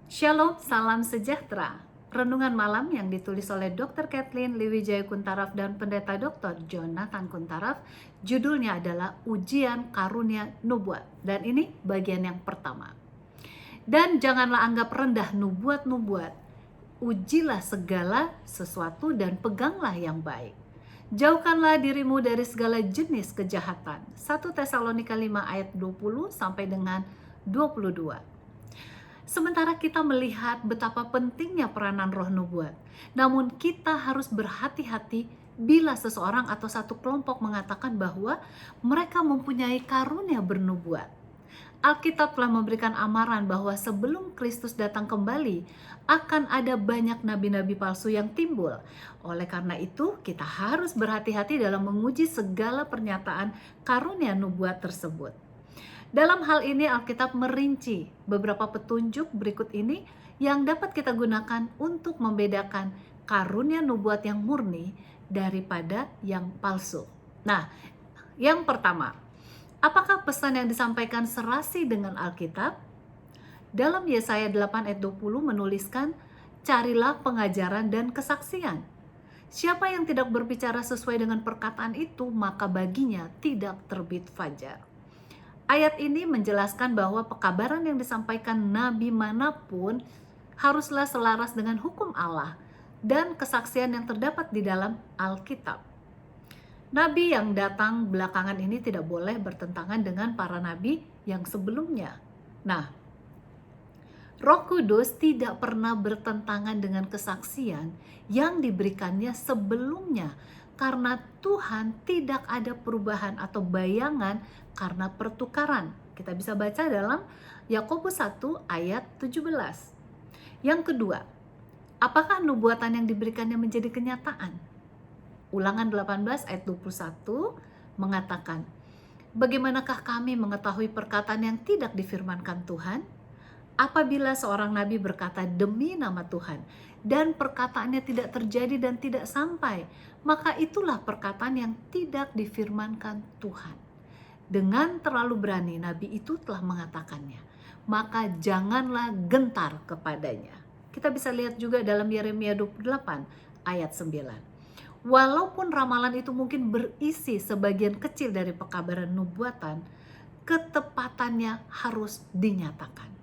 Shalom, salam sejahtera. Renungan malam yang ditulis oleh Dr. Kathleen Liwijaya Kuntaraf dan Pendeta Dr. Jonathan Kuntaraf, judulnya adalah Ujian Karunia Nubuat. Dan ini bagian yang pertama. Dan janganlah anggap rendah nubuat-nubuat. Ujilah segala sesuatu dan peganglah yang baik. Jauhkanlah dirimu dari segala jenis kejahatan. 1 Tesalonika 5 ayat 20 sampai dengan 22. Sementara kita melihat betapa pentingnya peranan roh nubuat, namun kita harus berhati-hati bila seseorang atau satu kelompok mengatakan bahwa mereka mempunyai karunia bernubuat. Alkitab telah memberikan amaran bahwa sebelum Kristus datang kembali, akan ada banyak nabi-nabi palsu yang timbul. Oleh karena itu, kita harus berhati-hati dalam menguji segala pernyataan karunia nubuat tersebut. Dalam hal ini Alkitab merinci beberapa petunjuk berikut ini yang dapat kita gunakan untuk membedakan karunia nubuat yang murni daripada yang palsu. Nah, yang pertama, apakah pesan yang disampaikan serasi dengan Alkitab? Dalam Yesaya 8 ayat 20 menuliskan, carilah pengajaran dan kesaksian. Siapa yang tidak berbicara sesuai dengan perkataan itu, maka baginya tidak terbit fajar. Ayat ini menjelaskan bahwa pekabaran yang disampaikan nabi manapun haruslah selaras dengan hukum Allah dan kesaksian yang terdapat di dalam Alkitab. Nabi yang datang belakangan ini tidak boleh bertentangan dengan para nabi yang sebelumnya. Nah, Roh Kudus tidak pernah bertentangan dengan kesaksian yang diberikannya sebelumnya, karena Tuhan tidak ada perubahan atau bayangan karena pertukaran. Kita bisa baca dalam Yakobus 1 ayat 17. Yang kedua, apakah nubuatan yang diberikannya menjadi kenyataan? Ulangan 18 ayat 21 mengatakan, bagaimanakah kami mengetahui perkataan yang tidak difirmankan Tuhan? Apabila seorang nabi berkata demi nama Tuhan dan perkataannya tidak terjadi dan tidak sampai, maka itulah perkataan yang tidak difirmankan Tuhan. Dengan terlalu berani nabi itu telah mengatakannya, maka janganlah gentar kepadanya. Kita bisa lihat juga dalam Yeremia 28 ayat 9. Walaupun ramalan itu mungkin berisi sebagian kecil dari pekabaran nubuatan, ketepatannya harus dinyatakan.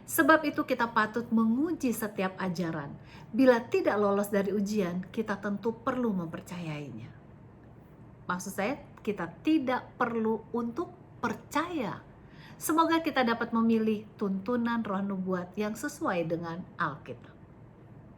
Sebab itu kita patut menguji setiap ajaran. Bila tidak lolos dari ujian, kita tentu perlu mempercayainya. Maksud saya, kita tidak perlu untuk percaya. Semoga kita dapat memilih tuntunan roh nubuat yang sesuai dengan Alkitab.